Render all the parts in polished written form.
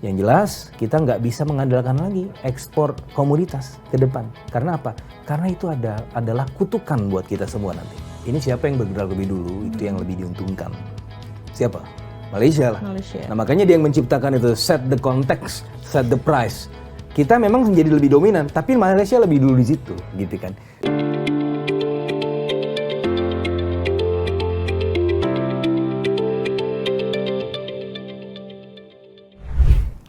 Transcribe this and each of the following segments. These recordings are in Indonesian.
Yang jelas kita nggak bisa mengandalkan lagi ekspor komoditas ke depan. Karena apa? Karena itu adalah kutukan buat kita semua nanti. Ini siapa yang bergerak lebih dulu, itu yang lebih diuntungkan. Siapa? Malaysia lah. Malaysia. Nah makanya dia yang menciptakan itu, set the context, set the price. Kita memang menjadi lebih dominan, tapi Malaysia lebih dulu di situ, gitu kan.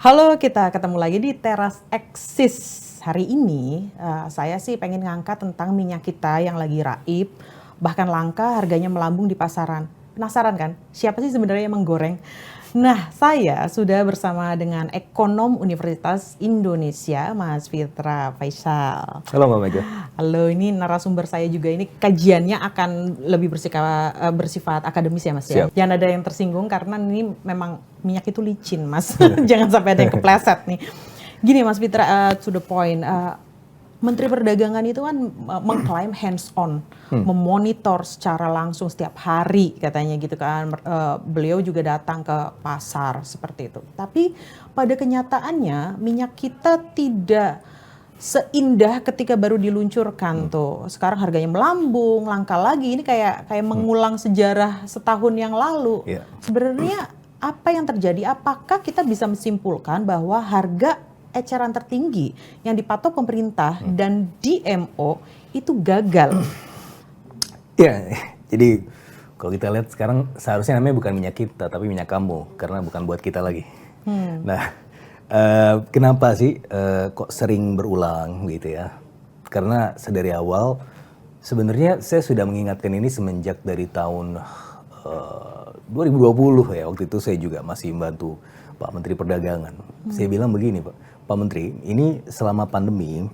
Halo, kita ketemu lagi di Teras Eksis. Hari ini saya sih pengen ngangkat tentang minyak kita yang lagi raib, bahkan langka, harganya melambung di pasaran. Penasaran kan? Siapa sih sebenarnya yang menggoreng? Nah, saya sudah bersama dengan ekonom Universitas Indonesia, Mas Fitra Faisal. Halo Mbak Mega. Halo, ini narasumber saya juga. Ini kajiannya akan lebih bersifat akademis ya Mas ya. Siap. Jangan ada yang tersinggung karena ini memang minyak itu licin Mas. Jangan sampai ada yang kepleset nih. Gini Mas Fitra, to the point. Menteri Perdagangan itu kan mengklaim hands on, memonitor secara langsung setiap hari katanya gitu kan. Beliau juga datang ke pasar seperti itu. Tapi pada kenyataannya minyak kita tidak seindah ketika baru diluncurkan tuh. Sekarang harganya melambung, langka lagi. Ini kayak mengulang sejarah setahun yang lalu. Yeah. Sebenarnya apa yang terjadi? Apakah kita bisa menyimpulkan bahwa harga eceran tertinggi yang dipatok pemerintah dan DMO itu gagal? Ya, jadi kalau kita lihat sekarang seharusnya namanya bukan minyak kita, tapi minyak kamu, karena bukan buat kita lagi. Nah, kenapa sih kok sering berulang gitu ya? Karena sedari awal sebenarnya saya sudah mengingatkan ini semenjak dari tahun 2020 ya. Waktu itu saya juga masih membantu Pak Menteri Perdagangan. Saya bilang begini Pak Menteri, ini selama pandemi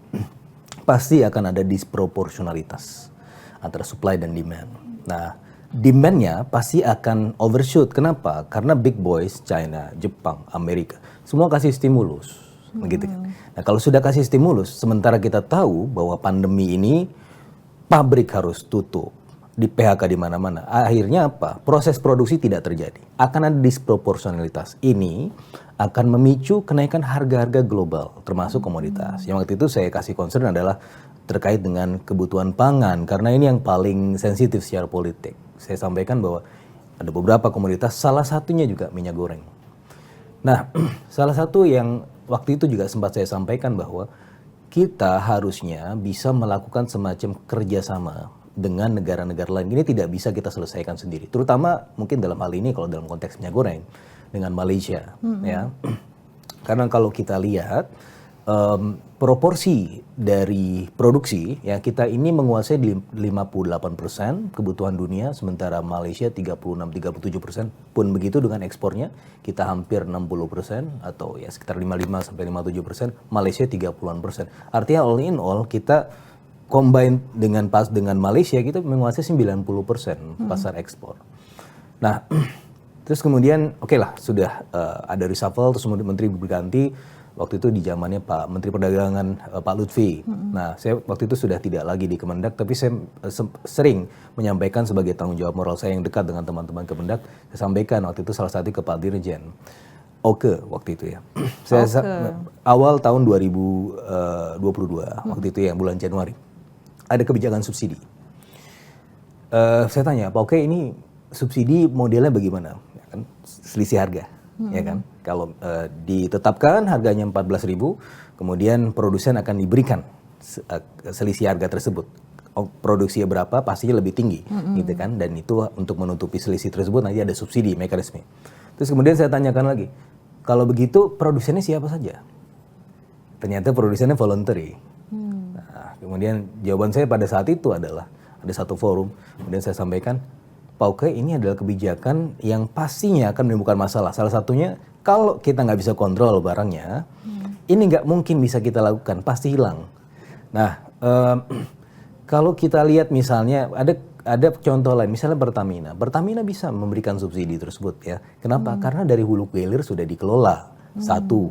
pasti akan ada disproporsionalitas antara supply dan demand. Nah, demand-nya pasti akan overshoot. Kenapa? Karena big boys, China, Jepang, Amerika, semua kasih stimulus. Begitu kan? Nah, kalau sudah kasih stimulus, sementara kita tahu bahwa pandemi ini pabrik harus tutup, di PHK di mana-mana. Akhirnya apa? Proses produksi tidak terjadi. Akan ada disproporsionalitas. Ini akan memicu kenaikan harga-harga global, termasuk komoditas. Yang waktu itu saya kasih concern adalah terkait dengan kebutuhan pangan, karena ini yang paling sensitif secara politik. Saya sampaikan bahwa ada beberapa komoditas, salah satunya juga minyak goreng. Nah, salah satu yang waktu itu juga sempat saya sampaikan bahwa kita harusnya bisa melakukan semacam kerjasama dengan negara-negara lain. Ini tidak bisa kita selesaikan sendiri. Terutama mungkin dalam hal ini kalau dalam konteks minyak goreng dengan Malaysia, ya. Karena kalau kita lihat proporsi dari produksi, ya kita ini menguasai di 58% kebutuhan dunia, sementara Malaysia 36-37%. Pun begitu dengan ekspornya, kita hampir 60% atau ya sekitar 55-57%, Malaysia 30-an%. Artinya all in all kita combine dengan Malaysia kita menguasai 90% pasar ekspor. Nah, terus kemudian oke lah sudah ada reshuffle, terus menteri berganti. Waktu itu di zamannya Pak Menteri Perdagangan Pak Lutfi. Nah, saya waktu itu sudah tidak lagi di Kemendak, tapi saya sering menyampaikan sebagai tanggung jawab moral saya yang dekat dengan teman-teman Kemendak. Saya sampaikan waktu itu salah satu ke Pak Dirjen. Oke, waktu itu ya. Saya awal tahun 2022, waktu itu ya bulan Januari. Ada kebijakan subsidi. Saya tanya, Pak Oke ini subsidi modelnya bagaimana? Ya kan, selisih harga, ya kan? Kalau ditetapkan harganya 14.000, kemudian produsen akan diberikan selisih harga tersebut. Produksinya berapa, pastinya lebih tinggi, gitu kan? Dan itu untuk menutupi selisih tersebut nanti ada subsidi mekanisme. Terus kemudian saya tanyakan lagi, kalau begitu produsennya siapa saja? Ternyata produsennya voluntary. Kemudian jawaban saya pada saat itu adalah ada satu forum, kemudian saya sampaikan, Pak Oke ini adalah kebijakan yang pastinya akan menimbulkan masalah. Salah satunya kalau kita nggak bisa kontrol barangnya, ini nggak mungkin bisa kita lakukan, pasti hilang. Nah, kalau kita lihat misalnya ada contoh lain, misalnya Pertamina bisa memberikan subsidi tersebut ya. Kenapa? Karena dari hulu ke hilir sudah dikelola satu.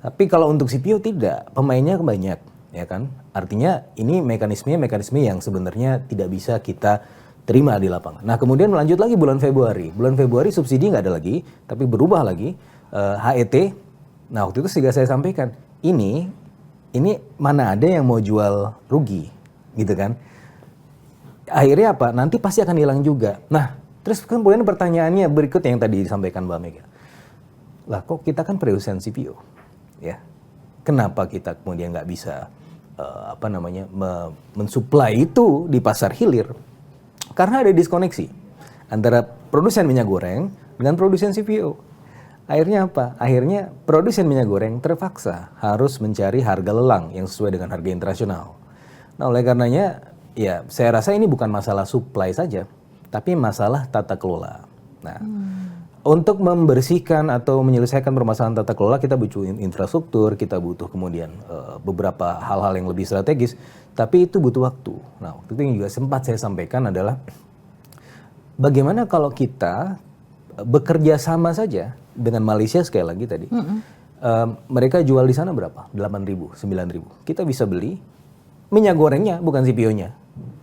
Tapi kalau untuk CPO tidak, pemainnya banyak. Ya kan, artinya ini mekanisme yang sebenarnya tidak bisa kita terima di lapangan. Nah kemudian lanjut lagi bulan Februari subsidi nggak ada lagi, tapi berubah lagi HET Nah waktu itu juga saya sampaikan, ini mana ada yang mau jual rugi, gitu kan? Akhirnya apa? Nanti pasti akan hilang juga. Nah, terus kemudian pertanyaannya berikut yang tadi disampaikan Mbak Mega. Lah kok kita kan produsen CPO, ya? Kenapa kita kemudian nggak bisa mensuplai itu di pasar hilir? Karena ada diskoneksi antara produsen minyak goreng dengan produsen CPO. Akhirnya apa? Akhirnya produsen minyak goreng terpaksa harus mencari harga lelang yang sesuai dengan harga internasional. Nah, oleh karenanya, ya saya rasa ini bukan masalah supply saja, tapi masalah tata kelola. Nah, untuk membersihkan atau menyelesaikan permasalahan tata kelola, kita butuh infrastruktur, kita butuh kemudian beberapa hal-hal yang lebih strategis, tapi itu butuh waktu. Nah, waktu itu yang juga sempat saya sampaikan adalah bagaimana kalau kita bekerja sama saja dengan Malaysia sekali lagi tadi. Mereka jual di sana berapa? 8.000, 9.000. Kita bisa beli minyak gorengnya, bukan CPO-nya.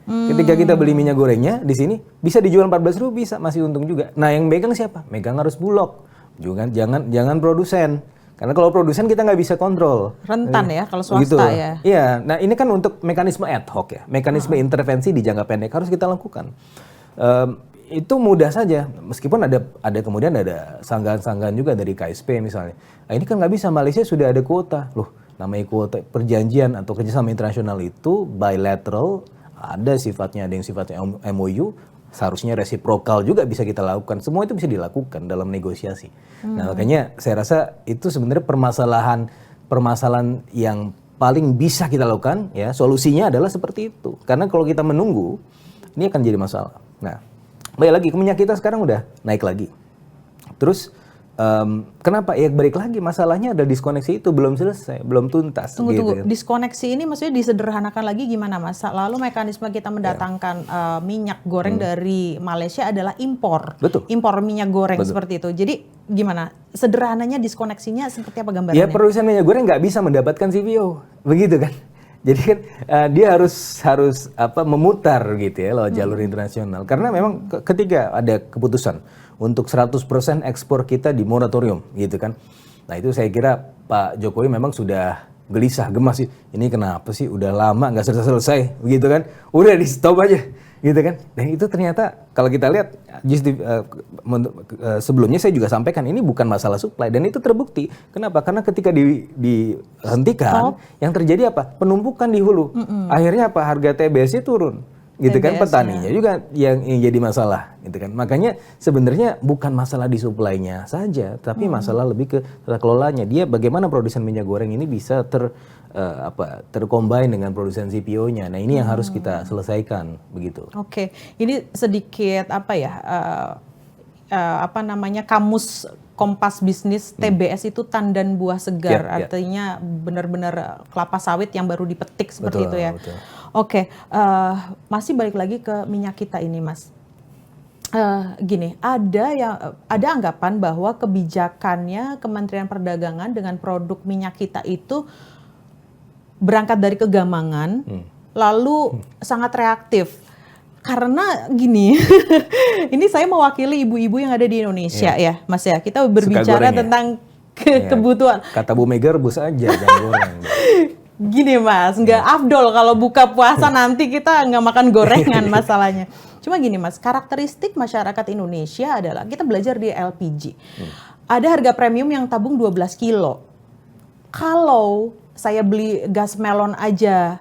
Ketika kita beli minyak gorengnya di sini bisa dijual 14.000, bisa masih untung juga. Nah, yang megang siapa? Megang harus Bulog. Jangan produsen. Karena kalau produsen kita nggak bisa kontrol. Rentan ya kalau swasta gitu. ya. Iya, nah ini kan untuk mekanisme ad hoc ya. Mekanisme intervensi di jangka pendek harus kita lakukan. Itu mudah saja, meskipun kemudian ada sanggahan-sanggahan juga dari KSP misalnya. Nah, ini kan nggak bisa, Malaysia sudah ada kuota. Loh, namanya kuota perjanjian atau kerjasama internasional itu bilateral, ada yang sifatnya MOU, seharusnya resiprokal juga bisa kita lakukan. Semua itu bisa dilakukan dalam negosiasi. Nah, makanya saya rasa itu sebenarnya permasalahan yang paling bisa kita lakukan, ya. Solusinya adalah seperti itu. Karena kalau kita menunggu, ini akan jadi masalah. Nah, balik lagi, minyak kita sekarang udah naik lagi. Terus kenapa? Ya balik lagi, masalahnya ada diskoneksi itu belum selesai, belum tuntas. Tunggu. Diskoneksi ini maksudnya disederhanakan lagi gimana, Mas? Lalu mekanisme kita mendatangkan minyak goreng dari Malaysia adalah impor. Betul. Impor minyak goreng. Betul. Seperti itu. Jadi gimana? Sederhananya diskoneksinya seperti apa gambarannya? Ya produsen minyak goreng nggak bisa mendapatkan CPO. Begitu kan? Jadi kan dia harus memutar gitu ya lewat jalur internasional. Karena memang ketika ada keputusan untuk 100% ekspor kita di moratorium gitu kan. Nah itu saya kira Pak Jokowi memang sudah gelisah, gemas sih. Ini kenapa sih udah lama nggak selesai begitu kan. Udah di stop aja gitu kan. Dan itu ternyata kalau kita lihat sebelumnya saya juga sampaikan ini bukan masalah supply dan itu terbukti. Kenapa? Karena ketika dihentikan yang terjadi apa? Penumpukan di hulu. Akhirnya apa? Harga TBS-nya turun. Gitu kan, petaninya juga yang jadi masalah gitu kan. Makanya sebenarnya bukan masalah di supply-nya saja, tapi masalah lebih ke tata kelolanya. Dia bagaimana produsen minyak goreng ini bisa tercombine dengan produsen CPO-nya. Nah, ini yang harus kita selesaikan begitu. Oke. Ini sedikit kamus Kompas Bisnis, TBS itu tandan buah segar, artinya benar-benar kelapa sawit yang baru dipetik seperti itu ya. Betul. Oke, masih balik lagi ke minyak kita ini, Mas. Gini, ada anggapan bahwa kebijakannya Kementerian Perdagangan dengan produk minyak kita itu berangkat dari kegamangan, lalu sangat reaktif. Karena gini, ini saya mewakili ibu-ibu yang ada di Indonesia ya, Mas ya. Kita berbicara tentang kebutuhan. Kata Bu Mega rebus aja, jangan goreng. Gini Mas, nggak afdol kalau buka puasa nanti kita nggak makan gorengan masalahnya. Cuma gini Mas, karakteristik masyarakat Indonesia adalah kita belajar di LPG. Ada harga premium yang tabung 12 kilo. Kalau saya beli gas melon aja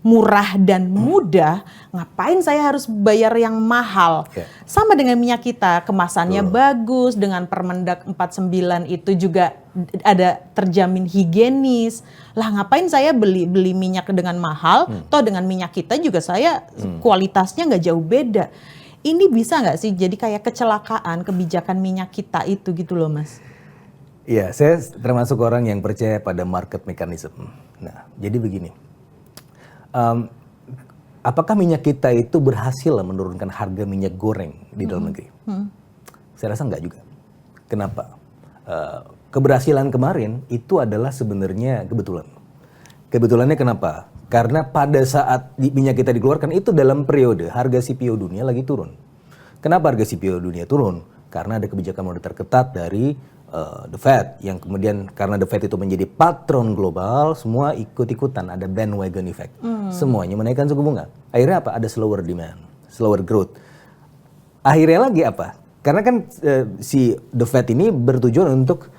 murah dan mudah, ngapain saya harus bayar yang mahal? Sama dengan minyak kita, kemasannya bagus, dengan Permendak 49 itu juga ada terjamin higienis. Lah ngapain saya beli minyak dengan mahal, toh dengan minyak kita juga saya kualitasnya nggak jauh beda. Ini bisa nggak sih jadi kayak kecelakaan kebijakan minyak kita itu gitu loh Mas? Iya, saya termasuk orang yang percaya pada market mechanism. Nah, jadi begini. Apakah minyak kita itu berhasil menurunkan harga minyak goreng di dalam negeri? Saya rasa enggak juga. Kenapa? Keberhasilan kemarin itu adalah sebenarnya kebetulan. Kebetulannya kenapa? Karena pada saat minyak kita dikeluarkan itu dalam periode harga CPO dunia lagi turun. Kenapa harga CPO dunia turun? Karena ada kebijakan moneter ketat dari The Fed, yang kemudian karena The Fed itu menjadi patron global, semua ikut-ikutan, ada bandwagon effect. Semuanya menaikkan suku bunga. Akhirnya apa? Ada slower demand, slower growth. Akhirnya lagi apa? Karena kan si The Fed ini bertujuan untuk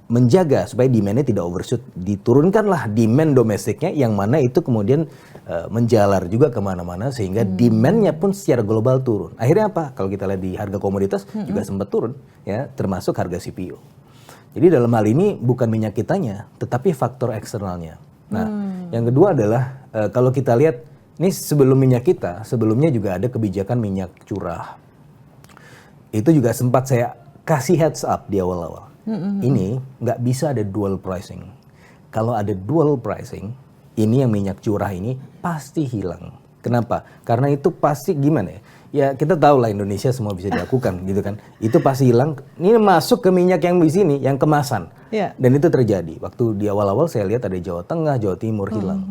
menjaga supaya demand-nya tidak overshoot. Diturunkanlah demand domestiknya, yang mana itu kemudian menjalar juga kemana-mana, sehingga demand-nya pun secara global turun. Akhirnya apa? Kalau kita lihat di harga komoditas juga sempat turun, ya, termasuk harga CPO. Jadi dalam hal ini bukan minyak kitanya, tetapi faktor eksternalnya. Nah, yang kedua adalah kalau kita lihat, ini sebelum minyak kita, sebelumnya juga ada kebijakan minyak curah. Itu juga sempat saya kasih heads up di awal-awal. Ini nggak bisa ada dual pricing. Kalau ada dual pricing, ini yang minyak curah ini pasti hilang. Kenapa? Karena itu pasti gimana ya? Ya kita tahu lah Indonesia semua bisa dilakukan gitu kan. Itu pasti hilang. Ini masuk ke minyak yang di sini, yang kemasan. Yeah. Dan itu terjadi. Waktu di awal-awal saya lihat ada Jawa Tengah, Jawa Timur hilang.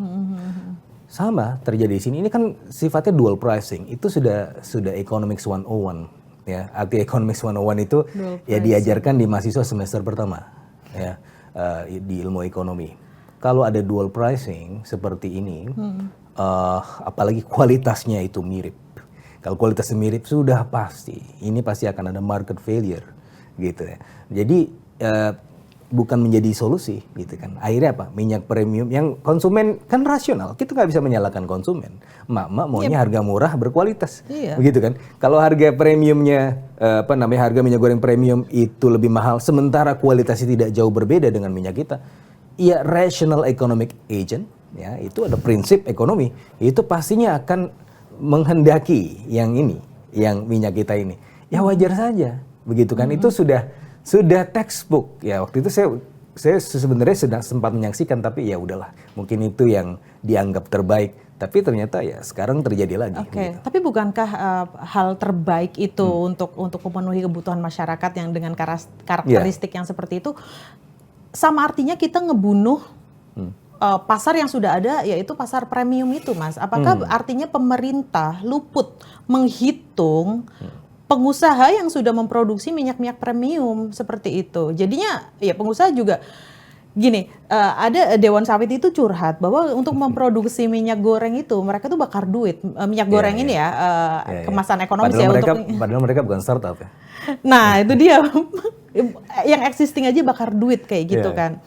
Sama terjadi di sini. Ini kan sifatnya dual pricing. Itu sudah economics 101. Ya, arti economics 101 itu ya diajarkan di mahasiswa semester pertama, ya, di ilmu ekonomi. Kalau ada dual pricing seperti ini, apalagi kualitasnya itu mirip. Kalau kualitasnya mirip sudah pasti, ini pasti akan ada market failure, gitu ya. Jadi bukan menjadi solusi, gitu kan. Akhirnya apa? Minyak premium yang konsumen kan rasional, kita nggak bisa menyalahkan konsumen. Mak-mak maunya harga murah berkualitas, begitu kan. Kalau harga premiumnya, harga minyak goreng premium itu lebih mahal, sementara kualitasnya tidak jauh berbeda dengan minyak kita, ya rational economic agent, ya itu ada prinsip ekonomi, itu pastinya akan menghendaki yang ini, yang minyak kita ini. Ya wajar saja, begitu kan. Itu sudah textbook ya. Waktu itu saya sebenarnya sempat menyaksikan, tapi ya udahlah, mungkin itu yang dianggap terbaik, tapi ternyata ya sekarang terjadi lagi. Gitu. Tapi bukankah hal terbaik itu untuk memenuhi kebutuhan masyarakat yang dengan karakteristik yang seperti itu, sama artinya kita ngebunuh pasar yang sudah ada, yaitu pasar premium itu, Mas? Apakah artinya pemerintah luput menghitung pengusaha yang sudah memproduksi minyak-minyak premium seperti itu? Jadinya ya pengusaha juga gini, ada Dewan Sawit itu curhat bahwa untuk memproduksi minyak goreng itu mereka tuh bakar duit. Minyak goreng ini ya, kemasan ekonomis padahal mereka bukan startup ya. Nah itu dia, yang existing aja bakar duit kayak gitu kan.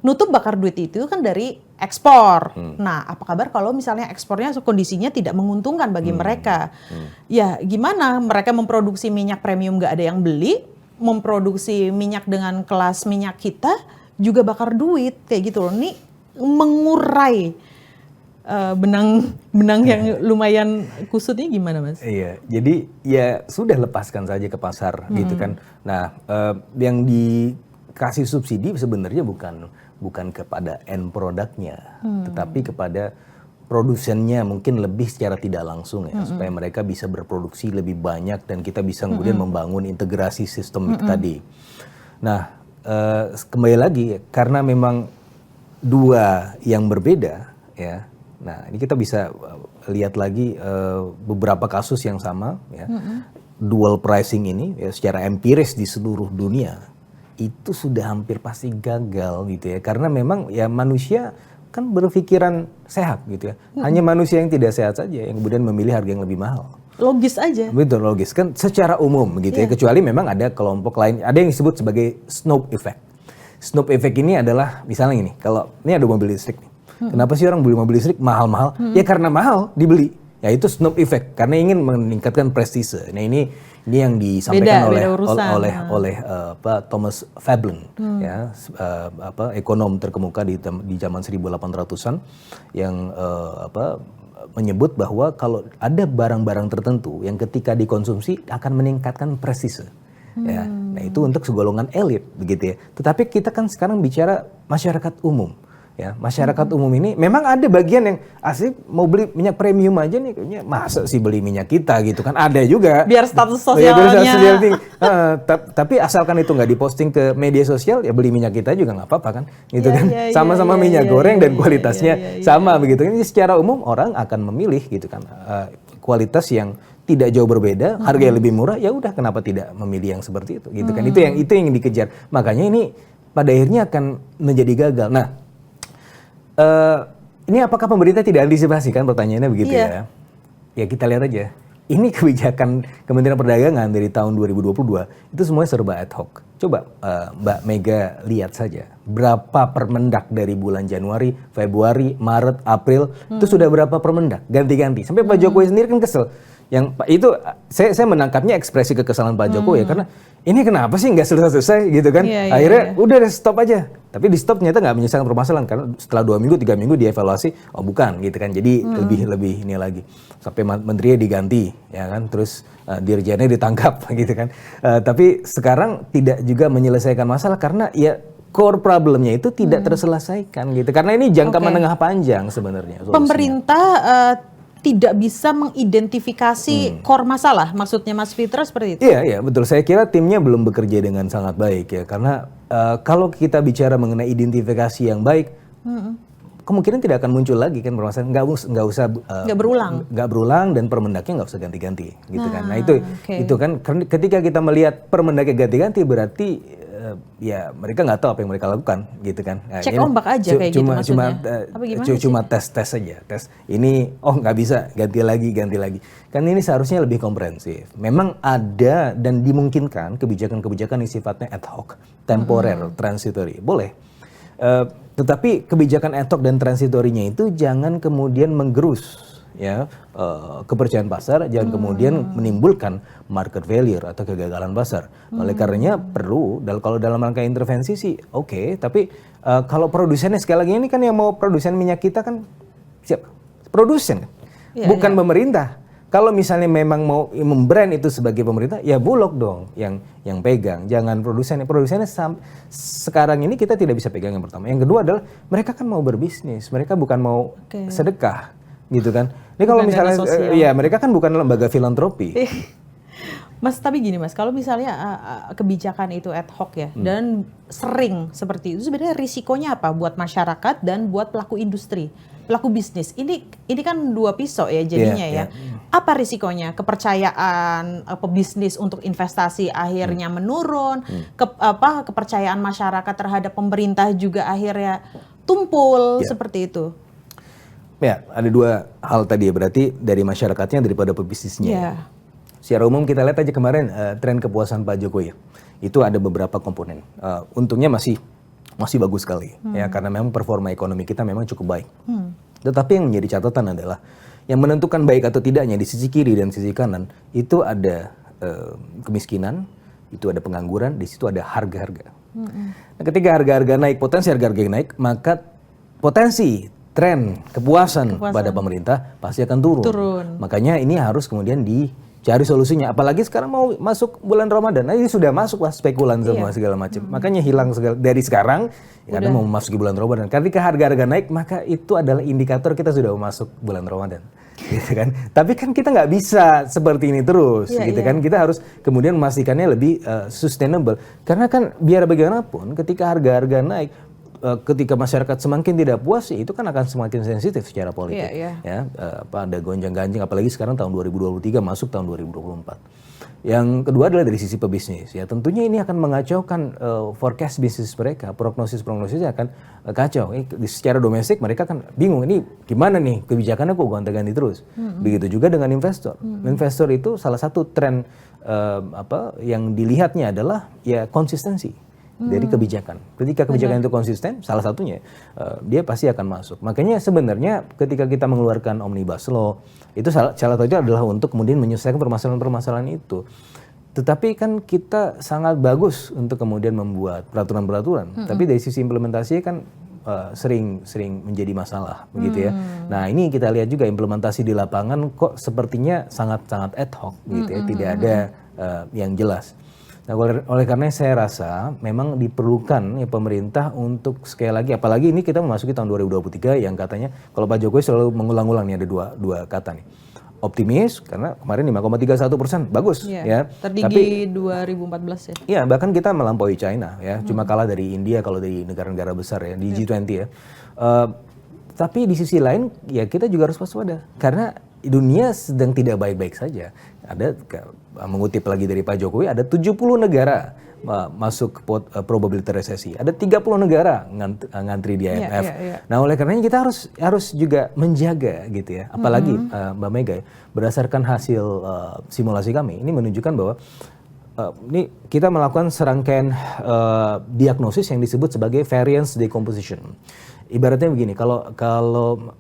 Nutup bakar duit itu kan dari ekspor. Nah, apa kabar kalau misalnya ekspornya kondisinya tidak menguntungkan bagi mereka? Ya, gimana? Mereka memproduksi minyak premium nggak ada yang beli, memproduksi minyak dengan kelas minyak kita juga bakar duit kayak gitu loh. Ini mengurai benang yang lumayan kusutnya gimana, Mas? Iya, jadi ya sudah lepaskan saja ke pasar gitu kan. Nah, yang dikasih subsidi sebenarnya bukan kepada end produknya, tetapi kepada produsennya, mungkin lebih secara tidak langsung ya, supaya mereka bisa berproduksi lebih banyak dan kita bisa kemudian membangun integrasi sistem tadi. Nah, kembali lagi karena memang dua yang berbeda ya. Nah, ini kita bisa lihat lagi beberapa kasus yang sama ya. Dual pricing ini ya, secara empiris di seluruh dunia itu sudah hampir pasti gagal gitu ya, karena memang ya manusia kan berpikiran sehat gitu ya. Hanya manusia yang tidak sehat saja yang kemudian memilih harga yang lebih mahal. Logis aja. Betul, logis kan secara umum gitu ya, kecuali memang ada kelompok lain, ada yang disebut sebagai snow effect. Snow effect ini adalah misalnya ini, kalau ini ada mobil listrik nih. Kenapa sih orang beli mobil listrik mahal-mahal? Ya karena mahal dibeli. Ya itu snow effect, karena ingin meningkatkan prestise. Nah ini yang disampaikan oleh Thomas Veblen, ya, ekonom terkemuka di zaman 1800-an yang menyebut bahwa kalau ada barang-barang tertentu yang ketika dikonsumsi akan meningkatkan prestise. Ya, nah itu untuk segolongan elit begitu ya. Tetapi kita kan sekarang bicara masyarakat umum. Ya, masyarakat umum ini memang ada bagian yang asli mau beli minyak premium aja nih, kayaknya masa sih beli minyak kita gitu kan, ada juga. Biar status sosialnya. Tapi asalkan itu nggak diposting ke media sosial, ya beli minyak kita juga nggak apa-apa kan, gitu kan. Sama-sama minyak goreng dan kualitasnya sama begitu. Ini secara umum orang akan memilih gitu kan, kualitas yang tidak jauh berbeda, harga yang lebih murah, ya udah kenapa tidak memilih yang seperti itu gitu kan. Itu yang dikejar. Makanya ini pada akhirnya akan menjadi gagal. Nah, ini apakah pemerintah tidak antisipasi, kan pertanyaannya begitu ya. Ya kita lihat aja. Ini kebijakan Kementerian Perdagangan dari tahun 2022 itu semuanya serba ad hoc. Coba Mbak Mega lihat saja berapa permendak dari bulan Januari, Februari, Maret, April itu sudah berapa permendak ganti-ganti. Sampai Pak Jokowi sendiri kan kesel. Yang itu saya menangkapnya ekspresi kekesalan Pak Jokowi ya, karena ini kenapa sih nggak selesai gitu kan. Akhirnya udah stop aja. Tapi di stop ternyata nggak menyelesaikan permasalahan, karena setelah 2 minggu 3 minggu dievaluasi, oh bukan gitu kan. Jadi lebih ini lagi. Sampai menterinya diganti ya kan, terus dirjennya ditangkap gitu kan. Tapi sekarang tidak juga menyelesaikan masalah karena ya core problemnya itu tidak terselesaikan gitu. Karena ini jangka menengah panjang sebenarnya solusinya. Pemerintah tidak bisa mengidentifikasi core masalah, maksudnya Mas Fitra seperti itu? Iya betul. Saya kira timnya belum bekerja dengan sangat baik ya, karena kalau kita bicara mengenai identifikasi yang baik, kemungkinan tidak akan muncul lagi kan permasalahan. Nggak berulang dan permendaknya nggak usah ganti-ganti gitu kan. Nah itu kan ketika kita melihat permendaknya ganti-ganti berarti ya mereka nggak tahu apa yang mereka lakukan gitu kan. Nah, cek ombak aja kayak gitu maksudnya. Cuma tes aja, tes ini nggak bisa, ganti lagi kan. Ini seharusnya lebih komprehensif. Memang ada dan dimungkinkan kebijakan-kebijakan yang sifatnya ad hoc, temporer, transitory, boleh. Tetapi kebijakan ad hoc dan transitorinya itu jangan kemudian menggerus ya kepercayaan pasar, jangan kemudian menimbulkan market failure atau kegagalan pasar. Oleh karenanya perlu, kalau dalam rangka intervensi sih oke, tapi kalau produsennya, sekali lagi ini kan yang mau produsen minyak kita kan siapa? Produsen kan, bukan pemerintah. Kalau misalnya memang mau membrand itu sebagai pemerintah, ya Bulog dong yang pegang, jangan produsennya. Produsennya sekarang ini kita tidak bisa pegang, yang pertama. Yang kedua adalah mereka kan mau berbisnis, mereka bukan mau sedekah. Gitu kan. Ini kalau misalnya ya mereka kan bukan lembaga filantropi. Mas, tapi gini Mas, kalau misalnya kebijakan itu ad hoc ya dan sering seperti itu, sebenarnya risikonya apa buat masyarakat dan buat pelaku industri, pelaku bisnis? Ini kan dua pisau ya jadinya ya. Apa risikonya? Kepercayaan pebisnis untuk investasi akhirnya menurun, kepercayaan masyarakat terhadap pemerintah juga akhirnya tumpul seperti itu. Ya, ada dua hal tadi ya, berarti dari masyarakatnya daripada pebisnisnya. Secara umum kita lihat aja kemarin tren kepuasan Pak Jokowi ya, itu ada beberapa komponen. Untungnya masih bagus sekali ya, karena memang performa ekonomi kita memang cukup baik. Tetapi yang menjadi catatan adalah yang menentukan baik atau tidaknya di sisi kiri dan sisi kanan itu ada kemiskinan, itu ada pengangguran, di situ ada harga-harga. Nah, ketika harga-harga naik, potensi harga-harga naik, maka potensi tren kepuasan pada pemerintah pasti akan turun. Makanya ini harus kemudian dicari solusinya. Apalagi sekarang mau masuk bulan Ramadan. Nah, ini sudah masuk lah spekulan semua segala macam. Makanya hilang dari sekarang ya, karena mau memasuki bulan Ramadan. Ketika harga-harga naik, maka itu adalah indikator kita sudah masuk bulan Ramadan. Gitu kan. Tapi kan kita nggak bisa seperti ini terus, gitu kan. Kita harus kemudian memastikannya lebih sustainable. Karena kan biar bagaimanapun ketika harga-harga naik, ketika masyarakat semakin tidak puas, itu kan akan semakin sensitif secara politik. Ya, ada gonjang-ganjing, apalagi sekarang tahun 2023 masuk tahun 2024. Yang kedua adalah dari sisi pebisnis. Ya, tentunya ini akan mengacaukan forecast bisnis mereka, prognosisnya akan kacau. Secara domestik mereka kan bingung, ini gimana nih kebijakannya kok gonta-ganti terus. Begitu juga dengan investor. Investor itu salah satu tren yang dilihatnya adalah ya konsistensi dari kebijakan. Ketika kebijakan itu konsisten, salah satunya dia pasti akan masuk. Makanya sebenarnya ketika kita mengeluarkan Omnibus Law, itu salah satunya adalah untuk kemudian menyelesaikan permasalahan-permasalahan itu. Tetapi kan kita sangat bagus untuk kemudian membuat peraturan-peraturan, tapi dari sisi implementasinya kan sering menjadi masalah, begitu ya. Nah, ini kita lihat juga implementasi di lapangan kok sepertinya sangat-sangat ad hoc, gitu ya, tidak ada yang jelas. Nah, oleh karena saya rasa memang diperlukan ya pemerintah untuk sekali lagi, apalagi ini kita memasuki tahun 2023 yang katanya kalau Pak Jokowi selalu mengulang-ulang nih, ada dua kata nih. Optimis karena kemarin 5,31%, bagus ya. Tertinggi 2014 ya. Iya, bahkan kita melampaui China ya, cuma kalah dari India kalau dari negara-negara besar ya di G20 ya. Tapi di sisi lain ya kita juga harus waspada karena dunia sedang tidak baik-baik saja. Ada mengutip lagi dari Pak Jokowi, ada 70 negara masuk probability resesi. Ada 30 negara ngantri di IMF. Nah, oleh karenanya kita harus juga menjaga gitu ya. Apalagi Mbak Mega, berdasarkan hasil simulasi kami ini menunjukkan bahwa ini kita melakukan serangkaian diagnosis yang disebut sebagai variance decomposition. Ibaratnya begini, kalau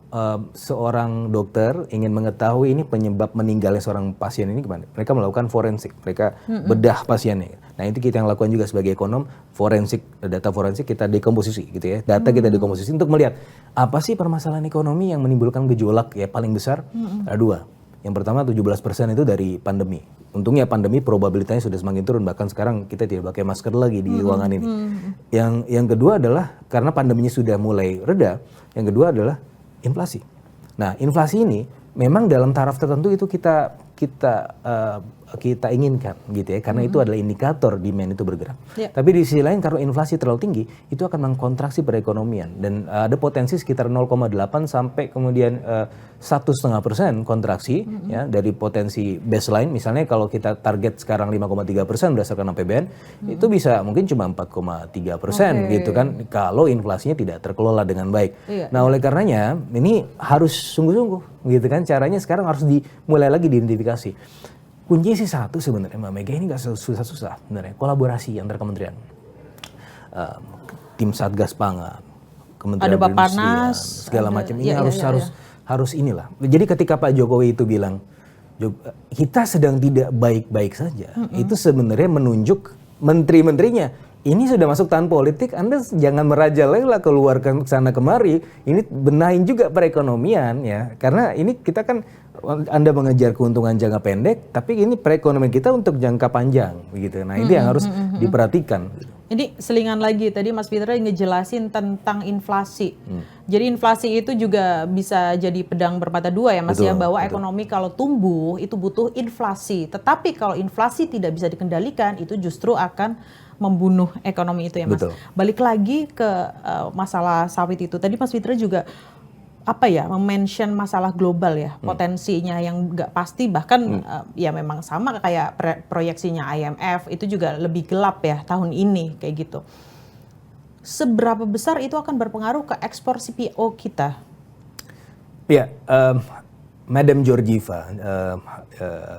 seorang dokter ingin mengetahui ini penyebab meninggalnya seorang pasien ini gimana, mereka melakukan forensik, mereka bedah pasiennya. Nah, itu kita yang lakukan juga sebagai ekonom, forensik, data forensik kita dekomposisi gitu ya, data kita dekomposisi untuk melihat apa sih permasalahan ekonomi yang menimbulkan gejolak ya paling besar. Ada dua. Yang pertama 17% itu dari pandemi. Untungnya pandemi probabilitasnya sudah semakin turun, bahkan sekarang kita tidak pakai masker lagi di ruangan ini. Yang kedua adalah karena pandeminya sudah mulai reda, yang kedua adalah inflasi. Nah, inflasi ini memang dalam taraf tertentu itu kita inginkan gitu ya, karena itu adalah indikator demand itu bergerak. Tapi di sisi lain karena inflasi terlalu tinggi, itu akan mengkontraksi perekonomian dan ada potensi sekitar 0,8 sampai kemudian 1,5% kontraksi ya dari potensi baseline. Misalnya kalau kita target sekarang 5,3% berdasarkan APBN, itu bisa mungkin cuma 4,3% gitu kan kalau inflasinya tidak terkelola dengan baik. Nah, oleh karenanya ini harus sungguh-sungguh gitu kan, caranya sekarang harus dimulai lagi diidentifikasi. Kuncinya sih satu sebenarnya Mbak Mega, ini nggak susah-susah sebenarnya, kolaborasi antar kementerian, tim Satgas Pangan, Kementerian Perindustrian, segala macam ini harus inilah. Jadi ketika Pak Jokowi itu bilang kita sedang tidak baik-baik saja, itu sebenarnya menunjuk menteri-menterinya ini sudah masuk tahun politik, Anda jangan merajalela keluarkan sana kemari, ini benahin juga perekonomian ya, karena ini kita kan Anda mengejar keuntungan jangka pendek, tapi ini perekonomian kita untuk jangka panjang, begitu. Nah, itu yang harus diperhatikan. Ini selingan lagi tadi Mas Fitra ngejelasin tentang inflasi. Jadi inflasi itu juga bisa jadi pedang bermata dua ya Mas. Betul, ya, bahwa ekonomi kalau tumbuh itu butuh inflasi. Tetapi kalau inflasi tidak bisa dikendalikan, itu justru akan membunuh ekonomi itu ya Mas. Betul. Balik lagi ke masalah sawit itu. Tadi Mas Fitra juga mention masalah global ya, potensinya yang nggak pasti, bahkan ya memang sama kayak proyeksinya IMF, itu juga lebih gelap ya tahun ini kayak gitu. Seberapa besar itu akan berpengaruh ke ekspor CPO kita? Ya, Madam Georgieva,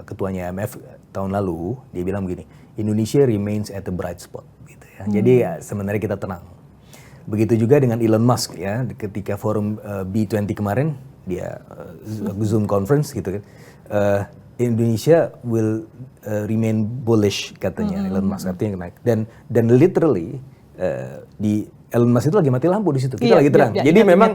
ketuanya IMF tahun lalu, dia bilang begini, Indonesia remains at a bright spot, gitu ya. Jadi ya, sebenarnya kita tenang. Begitu juga dengan Elon Musk ya, ketika forum B20 kemarin dia Zoom conference gitu kan, Indonesia will remain bullish katanya Elon Musk, artinya naik. Dan literally di Elon Musk itu lagi mati lampu di situ, kita lagi terang. Jadi memang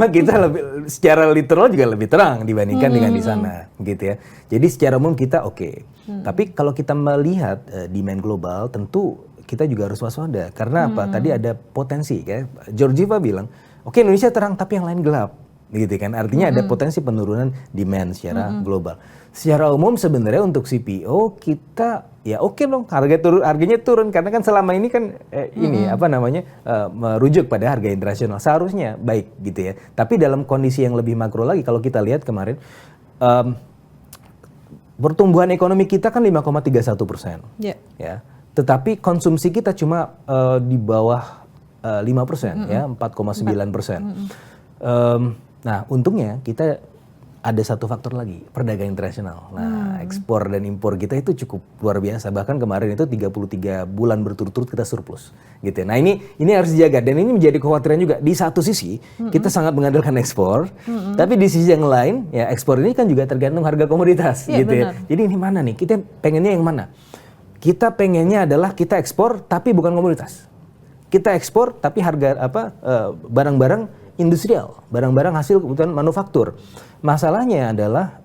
kita lebih secara literal juga lebih terang dibandingkan dengan di sana gitu ya. Jadi secara umum kita oke. Tapi kalau kita melihat demand global tentu kita juga harus waspada, karena apa? Tadi ada potensi, ya. Georgieva bilang, oke, Indonesia terang tapi yang lain gelap, gitu kan? Artinya ada potensi penurunan demand secara global. Secara umum sebenarnya untuk CPO kita ya oke dong, harganya turun karena kan selama ini kan merujuk pada harga internasional, seharusnya baik gitu ya. Tapi dalam kondisi yang lebih makro lagi, kalau kita lihat kemarin pertumbuhan ekonomi kita kan 5,31%, ya. Tetapi konsumsi kita cuma di bawah 5%, ya 4,9%. Nah, untungnya kita ada satu faktor lagi, perdagangan internasional. Nah, ekspor dan impor kita itu cukup luar biasa. Bahkan kemarin itu 33 bulan berturut-turut kita surplus, gitu. Nah, ini harus dijaga dan ini menjadi kekhawatiran juga. Di satu sisi kita sangat mengandalkan ekspor, tapi di sisi yang lain, ya ekspor ini kan juga tergantung harga komoditas, gitu ya. Jadi ini mana nih? Kita pengennya yang mana? Kita pengennya adalah kita ekspor tapi bukan komoditas. Kita ekspor tapi harga barang-barang industrial, barang-barang hasil kebutuhan manufaktur. Masalahnya adalah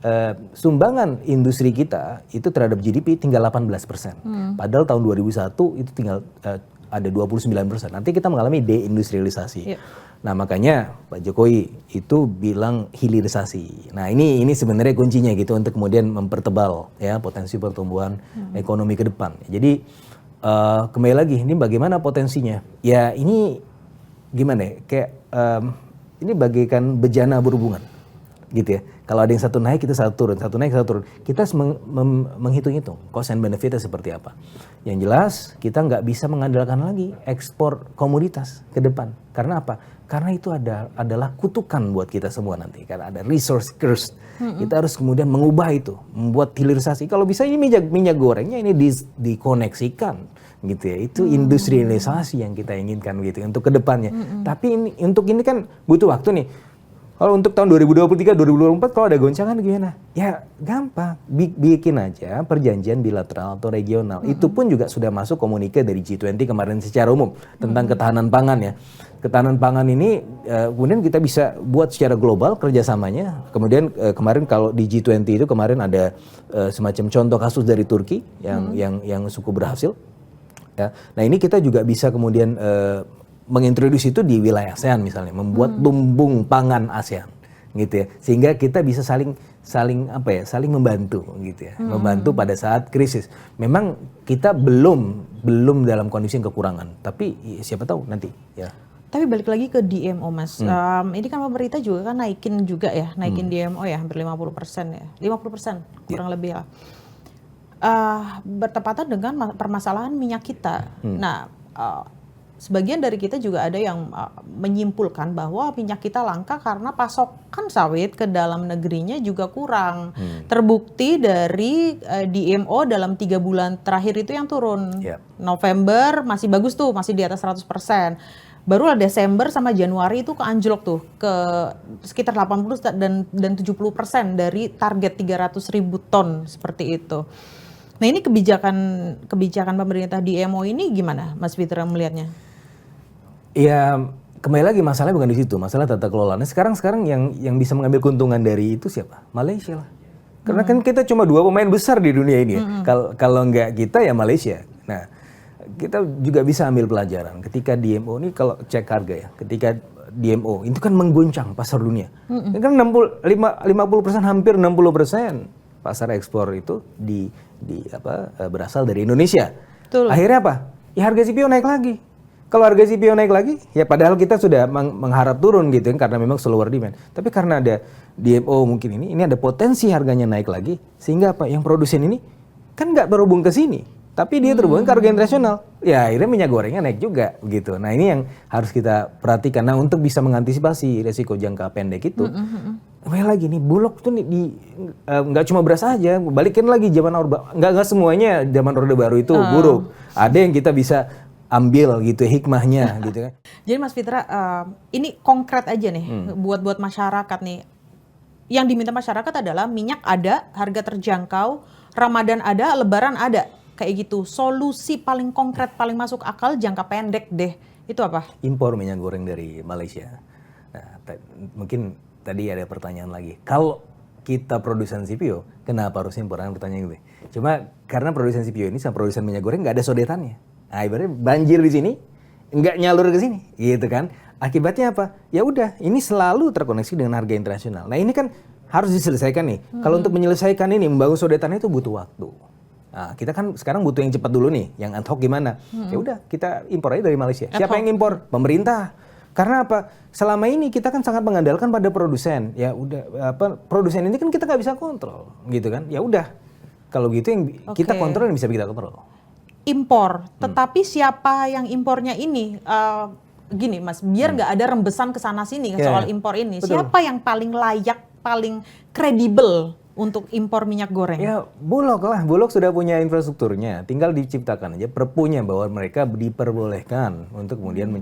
sumbangan industri kita itu terhadap GDP tinggal 18%. Padahal tahun 2001 itu tinggal ada 29%. Nanti kita mengalami deindustrialisasi. Nah, makanya Pak Jokowi itu bilang hilirisasi. Nah, ini sebenarnya kuncinya gitu untuk kemudian mempertebal ya potensi pertumbuhan ekonomi ke depan. Jadi kembali lagi, ini bagaimana potensinya? Ya ini gimana ya? Kayak ini bagaikan bejana berhubungan. gitu ya. Kalau ada yang satu naik, kita satu turun, satu naik, satu turun. Kita harus menghitung-hitung cost and benefitnya seperti apa. Yang jelas kita nggak bisa mengandalkan lagi ekspor komoditas ke depan. Karena apa? Karena itu adalah kutukan buat kita semua nanti. Karena ada resource curse. Kita harus kemudian mengubah itu, membuat hilirisasi. Kalau bisa ini minyak gorengnya ini dikoneksikan gitu ya. Itu industrialisasi yang kita inginkan gitu untuk ke depannya. Tapi untuk ini kan butuh waktu nih. Kalau untuk tahun 2023, 2024 kalau ada goncangan gimana? Ya gampang, bikin aja perjanjian bilateral atau regional. Itu pun juga sudah masuk komunike dari G20 kemarin secara umum tentang ketahanan pangan ya. Ketahanan pangan ini kemudian kita bisa buat secara global kerjasamanya. Kemudian kemarin kalau di G20 itu kemarin ada semacam contoh kasus dari Turki yang cukup berhasil. Ya. Nah ini kita juga bisa kemudian mengintroduksi itu di wilayah ASEAN misalnya, membuat lumbung pangan ASEAN gitu ya, sehingga kita bisa saling membantu gitu ya, membantu pada saat krisis. Memang kita belum dalam kondisi yang kekurangan, tapi siapa tahu nanti ya. Tapi balik lagi ke DMO Mas, ini kan pemerintah juga kan naikin DMO ya, hampir 50% ya, 50% kurang lebih ya. Bertepatan dengan permasalahan minyak kita. Nah, sebagian dari kita juga ada yang menyimpulkan bahwa minyak kita langka karena pasokan sawit ke dalam negerinya juga kurang. Terbukti dari DMO dalam 3 bulan terakhir itu yang turun. November masih bagus tuh, masih di atas 100%. Barulah Desember sama Januari itu keanjlok tuh ke sekitar 80 dan 70% dari target 300.000 ton seperti itu. Nah ini kebijakan pemerintah DMO ini gimana Mas Fitra melihatnya? Ya kembali lagi masalahnya bukan di situ, masalah tata kelolanya. Sekarang yang bisa mengambil keuntungan dari itu siapa? Malaysia lah. Karena kan kita cuma 2 pemain besar di dunia ini ya. Kalau nggak kita ya Malaysia. Nah kita juga bisa ambil pelajaran ketika DMO ini kalau cek harga ya. Ketika DMO itu kan mengguncang pasar dunia. Ini kan 50% hampir 60% pasar ekspor itu berasal dari Indonesia. Betul. Akhirnya apa? Ya harga CPO naik lagi. Kalau harga CPO naik lagi, ya padahal kita sudah mengharap turun gitu kan karena memang slower demand. Tapi karena ada DMO mungkin ini ada potensi harganya naik lagi, sehingga apa? Yang produsen ini kan nggak berhubung ke sini, tapi dia terhubung ke harga internasional. Ya akhirnya minyak gorengnya naik juga gitu. Nah ini yang harus kita perhatikan. Nah untuk bisa mengantisipasi resiko jangka pendek itu, kembali lagi nih Bulog tuh nggak cuma beras aja, balikin lagi zaman Orde, nggak semuanya zaman Orde Baru itu buruk. Ada yang kita bisa ambil gitu hikmahnya gitu kan. Jadi Mas Fitra, ini konkret aja nih buat masyarakat nih. Yang diminta masyarakat adalah minyak ada, harga terjangkau, Ramadan ada, Lebaran ada, kayak gitu. Solusi paling konkret, paling masuk akal jangka pendek deh. Itu apa? Impor minyak goreng dari Malaysia. Nah, mungkin tadi ada pertanyaan lagi. Kalau kita produsen CPO, kenapa harus impor? Pertanyaan gue. Cuma karena produsen CPO ini sama produsen minyak goreng nggak ada sodetannya. Nah, ibaratnya banjir di sini nggak nyalur ke sini, gitu kan? Akibatnya apa? Ya udah, ini selalu terkoneksi dengan harga internasional. Nah, ini kan harus diselesaikan nih. Kalau untuk menyelesaikan ini, membangun sodetan itu butuh waktu. Nah, kita kan sekarang butuh yang cepat dulu nih, yang ad hoc gimana? Ya udah, kita impor aja dari Malaysia. Siapa yang impor? Pemerintah. Karena apa? Selama ini kita kan sangat mengandalkan pada produsen. Ya udah, produsen ini kan kita nggak bisa kontrol, gitu kan? Ya udah, kalau gitu yang kita kontrol yang bisa kita kontrol. Impor, tetapi siapa yang impornya ini? Gini Mas, biar nggak ada rembesan ke sana sini soal impor ini. Betul. Siapa yang paling layak, paling kredibel untuk impor minyak goreng? Ya Bulog lah, Bulog sudah punya infrastrukturnya, tinggal diciptakan aja perpunya bahwa mereka diperbolehkan untuk kemudian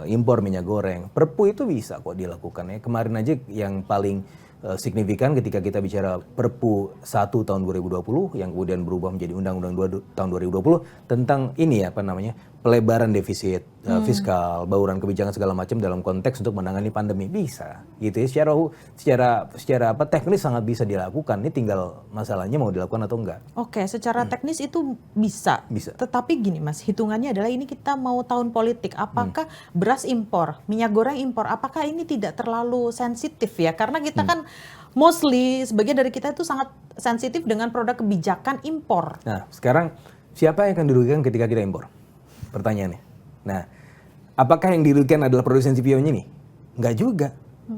impor minyak goreng. Perpu itu bisa kok dilakukan ya. Kemarin aja yang paling signifikan ketika kita bicara Perpu 1 tahun 2020 yang kemudian berubah menjadi Undang-Undang 2 tahun 2020 tentang ini pelebaran defisit fiskal, bauran kebijakan segala macam dalam konteks untuk menangani pandemi bisa gitu ya, secara teknis sangat bisa dilakukan. Ini tinggal masalahnya mau dilakukan atau enggak. Oke, secara teknis itu bisa. Tetapi gini Mas, hitungannya adalah ini kita mau tahun politik. Apakah beras impor, minyak goreng impor, apakah ini tidak terlalu sensitif ya? Karena kita kan mostly sebagian dari kita itu sangat sensitif dengan produk kebijakan impor. Nah, sekarang siapa yang akan dirugikan ketika kita impor? Pertanyaannya. Nah, apakah yang dirugikan adalah produsen CPO-nya nih? Enggak juga.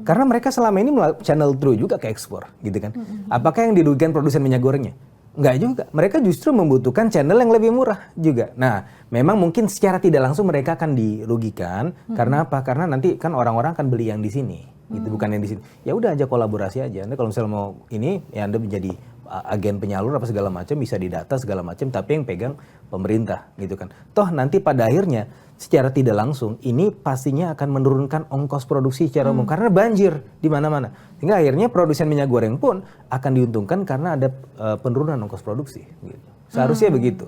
Karena mereka selama ini channel through juga ke ekspor, gitu kan. Apakah yang dirugikan produsen minyak gorengnya? Enggak juga. Mereka justru membutuhkan channel yang lebih murah juga. Nah, memang mungkin secara tidak langsung mereka akan dirugikan. Karena apa? Karena nanti kan orang-orang akan beli yang di sini, gitu, bukan yang di sini. Ya udah aja kolaborasi aja. Nanti kalau misalnya mau ini, ya Anda menjadi agen penyalur apa segala macam, bisa didata segala macam, tapi yang pegang pemerintah, gitu kan. Toh nanti pada akhirnya secara tidak langsung ini pastinya akan menurunkan ongkos produksi secara umum karena banjir di mana-mana. Sehingga akhirnya produsen minyak goreng pun akan diuntungkan karena ada penurunan ongkos produksi, gitu. Seharusnya begitu.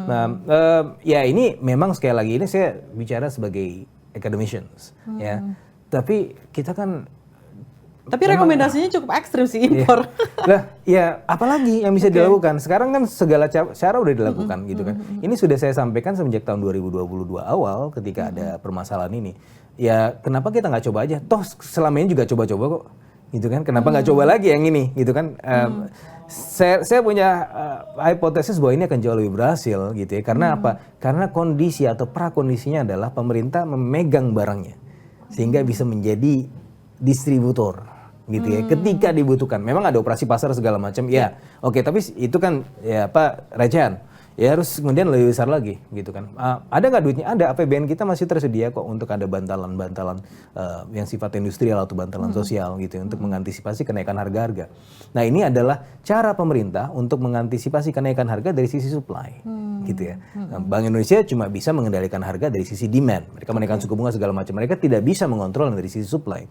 Nah, ya ini memang sekali lagi ini saya bicara sebagai academicians, ya. Tapi kita kan rekomendasinya cukup ekstrim sih impor. Lah, ya apalagi yang bisa dilakukan? Sekarang kan segala cara udah dilakukan, gitu kan. Ini sudah saya sampaikan semenjak tahun 2022 awal ketika ada permasalahan ini. Ya kenapa kita nggak coba aja? Toh selama ini juga coba-coba kok, gitu kan. Kenapa nggak coba lagi yang ini, gitu kan? Saya punya hipotesis bahwa ini akan jauh lebih berhasil, gitu ya. Karena apa? Karena kondisi atau prakondisinya adalah pemerintah memegang barangnya sehingga bisa menjadi distributor, gitu ya, ketika dibutuhkan. Memang ada operasi pasar segala macam, ya, oke, tapi itu kan ya apa, recehan. Ya harus kemudian lebih besar lagi, gitu kan. Ada nggak duitnya? Ada. APBN kita masih tersedia kok untuk ada bantalan-bantalan yang sifat industrial atau bantalan sosial, gitu ya, untuk mengantisipasi kenaikan harga-harga. Nah ini adalah cara pemerintah untuk mengantisipasi kenaikan harga dari sisi supply, gitu ya. Nah, Bank Indonesia cuma bisa mengendalikan harga dari sisi demand. Mereka menaikkan suku bunga segala macam. Mereka tidak bisa mengontrol dari sisi supply.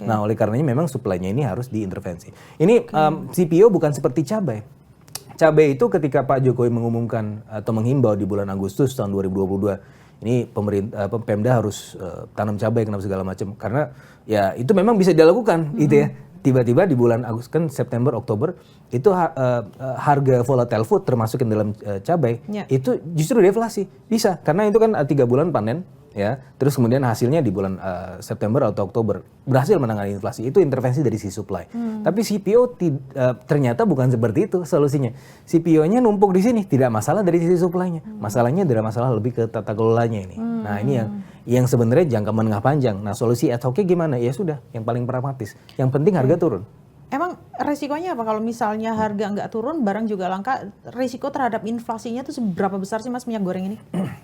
Nah oleh karenanya memang supply-nya ini harus diintervensi. Ini CPO bukan seperti cabai. Cabai itu ketika Pak Jokowi mengumumkan atau menghimbau di bulan Agustus tahun 2022, ini pemerintah Pemda harus tanam cabai kenapa segala macam, karena ya itu memang bisa dilakukan, gitu ya. Tiba-tiba di bulan Agustus, kan September Oktober itu harga volatile food termasuk yang dalam cabai itu justru deflasi, bisa karena itu kan 3 bulan panen, ya, terus kemudian hasilnya di bulan September atau Oktober berhasil menangani inflasi. Itu intervensi dari sisi supply. Tapi CPO ternyata bukan seperti itu solusinya. CPO-nya numpuk di sini, tidak masalah dari sisi supply-nya. Masalahnya adalah masalah lebih ke tata kelolanya ini. Nah ini yang sebenarnya jangka menengah panjang. Nah solusi ad hoc-nya gimana? Ya sudah, yang paling pragmatis. Yang penting harga turun. Emang resikonya apa kalau misalnya harga nggak turun, barang juga langka, risiko terhadap inflasinya itu seberapa besar sih Mas minyak goreng ini?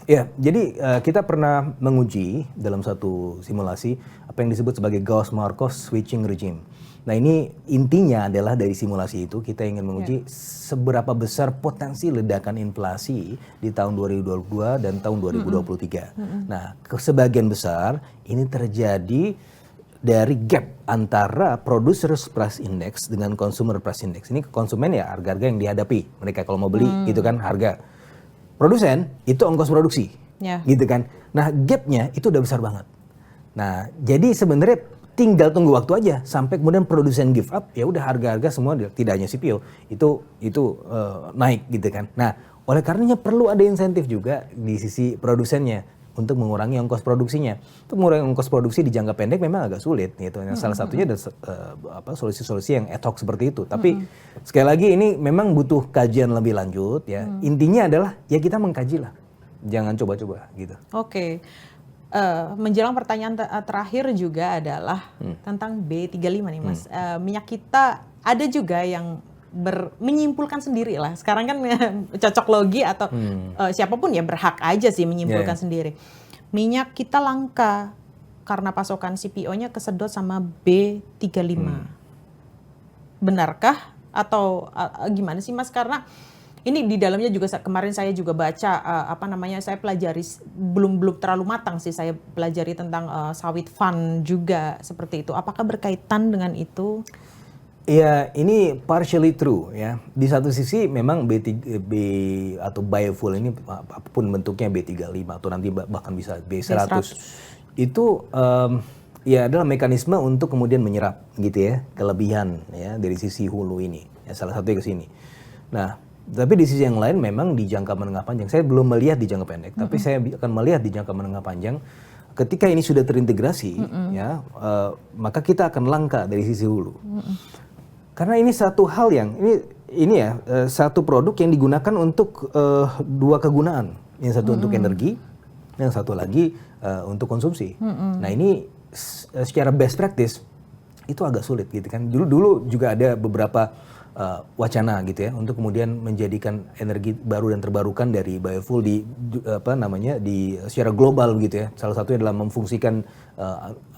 Ya, jadi kita pernah menguji dalam satu simulasi apa yang disebut sebagai Gauss-Markov switching regime. Nah ini intinya adalah dari simulasi itu kita ingin menguji seberapa besar potensi ledakan inflasi di tahun 2022 dan tahun 2023. Nah sebagian besar ini terjadi dari gap antara Producers Price Index dengan Consumer Price Index. Ini konsumen ya harga-harga yang dihadapi mereka kalau mau beli, gitu kan, harga. Produsen itu ongkos produksi, gitu kan. Nah gapnya itu udah besar banget. Nah jadi sebenarnya tinggal tunggu waktu aja sampai kemudian produsen give up, ya udah harga-harga semua tidak hanya CPO itu naik, gitu kan. Nah oleh karenanya perlu ada insentif juga di sisi produsennya untuk mengurangi ongkos produksinya. Untuk mengurangi ongkos produksi di jangka pendek memang agak sulit, gitu. Salah satunya ada solusi-solusi yang ad hoc seperti itu. Tapi sekali lagi ini memang butuh kajian lebih lanjut, ya. Intinya adalah ya kita mengkaji lah, jangan coba-coba, gitu. Oke. Menjelang pertanyaan terakhir juga adalah tentang B35 nih Mas. Minyak kita ada juga yang menyimpulkan sendiri lah. Sekarang kan cocok logi atau siapapun ya berhak aja sih menyimpulkan sendiri. Minyak kita langka karena pasokan CPO-nya kesedot sama B35. Benarkah atau gimana sih Mas? Karena ini di dalamnya juga kemarin saya juga baca saya pelajari belum terlalu matang sih, saya pelajari tentang sawit fund juga seperti itu. Apakah berkaitan dengan itu? Ya, ini partially true, ya. Di satu sisi memang B atau biofuel ini apapun bentuknya B35 atau nanti bahkan bisa B100. Itu ya adalah mekanisme untuk kemudian menyerap, gitu ya, kelebihan ya dari sisi hulu ini. Ya, salah satunya ke sini. Nah, tapi di sisi yang lain memang di jangka menengah panjang, saya belum melihat di jangka pendek, tapi saya akan melihat di jangka menengah panjang. Ketika ini sudah terintegrasi, ya, maka kita akan langka dari sisi hulu. Karena ini satu hal yang ini ya satu produk yang digunakan untuk dua kegunaan, yang satu untuk energi, yang satu lagi untuk konsumsi. Nah ini secara best practice itu agak sulit gitu kan. Dulu juga ada beberapa wacana gitu ya untuk kemudian menjadikan energi baru dan terbarukan dari biofuel di secara global gitu ya. Salah satunya adalah memfungsikan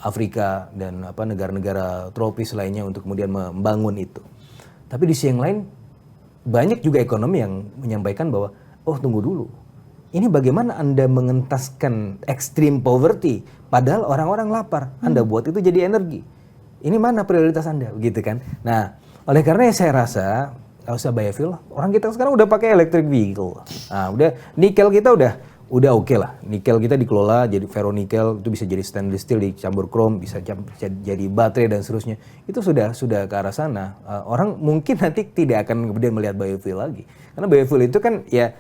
Afrika dan negara-negara tropis lainnya untuk kemudian membangun itu. Tapi di sisi yang lain banyak juga ekonomi yang menyampaikan bahwa tunggu dulu. Ini bagaimana Anda mengentaskan extreme poverty padahal orang-orang lapar. Anda buat itu jadi energi. Ini mana prioritas Anda gitu kan. Nah, oleh karena saya rasa nggak usah biofuel, orang kita sekarang udah pakai electric vehicle. Nah, udah nikel kita udah oke lah. Nikel kita dikelola jadi ferronikel, itu bisa jadi stainless steel dicampur chrome, bisa jadi baterai dan seterusnya. Itu sudah ke arah sana. Orang mungkin nanti tidak akan kemudian melihat biofuel lagi. Karena biofuel itu kan ya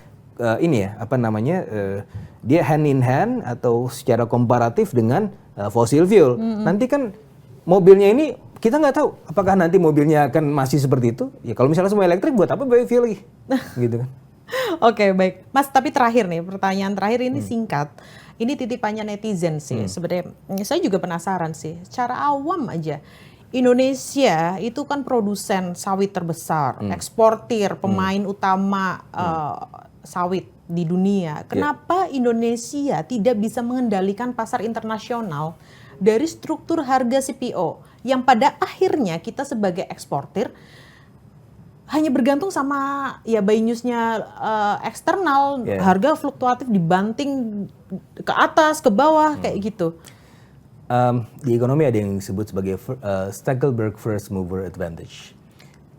dia hand in hand atau secara komparatif dengan fossil fuel. Nanti kan mobilnya ini kita nggak tahu apakah nanti mobilnya akan masih seperti itu. Ya kalau misalnya semua elektrik, buat apa biofuel lagi? Gitu kan. Oke, baik. Mas, tapi terakhir nih, pertanyaan terakhir ini singkat. Ini titipannya netizen sih. Sebenarnya saya juga penasaran sih. Secara awam aja, Indonesia itu kan produsen sawit terbesar, eksportir, pemain utama sawit di dunia. Kenapa Indonesia tidak bisa mengendalikan pasar internasional dari struktur harga CPO yang pada akhirnya kita sebagai eksportir hanya bergantung sama ya buy news-nya eksternal, harga fluktuatif dibanting ke atas, ke bawah kayak gitu. Di ekonomi ada yang disebut sebagai Stackelberg first mover advantage.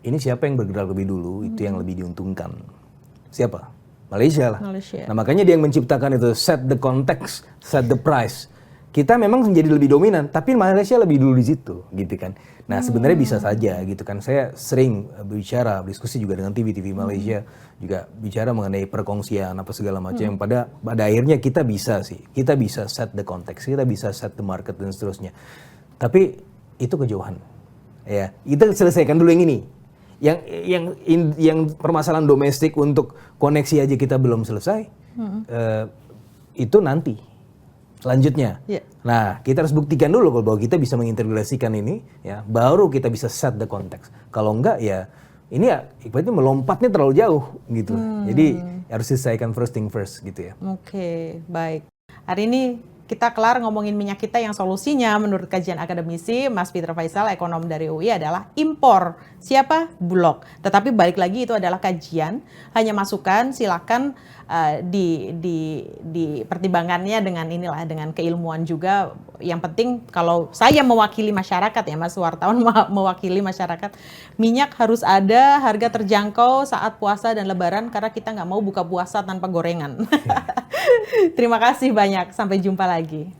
Ini siapa yang bergerak lebih dulu itu yang lebih diuntungkan. Siapa? Malaysia lah. Malaysia. Nah makanya dia yang menciptakan itu set the context, set the price. Kita memang menjadi lebih dominan, tapi Malaysia lebih dulu di situ, gitu kan. Nah sebenarnya bisa saja, gitu kan. Saya sering diskusi juga dengan TV Malaysia, juga bicara mengenai perkongsian apa segala macam. Yang pada akhirnya kita bisa set the context, kita bisa set the market dan seterusnya. Tapi itu kejauhan, ya. Kita selesaikan dulu yang ini. Yang permasalahan domestik untuk koneksi aja kita belum selesai, itu nanti. Selanjutnya, nah kita harus buktikan dulu bahwa kita bisa mengintegrasikan ini, ya, baru kita bisa set the context. Kalau enggak ya, ini ya ibaratnya melompatnya terlalu jauh gitu. Jadi harus selesaikan first thing first gitu ya. Oke, baik. Hari ini kita kelar ngomongin minyak kita yang solusinya menurut kajian akademisi Mas Peter Faisal, ekonom dari UI adalah impor. Siapa? Bulog. Tetapi balik lagi itu adalah kajian, hanya masukan, silakan di pertimbangannya dengan keilmuan juga. Yang penting kalau saya mewakili masyarakat ya Mas wartawan mewakili masyarakat, minyak harus ada, harga terjangkau saat puasa dan lebaran karena kita nggak mau buka puasa tanpa gorengan. Terima kasih banyak, sampai jumpa lagi.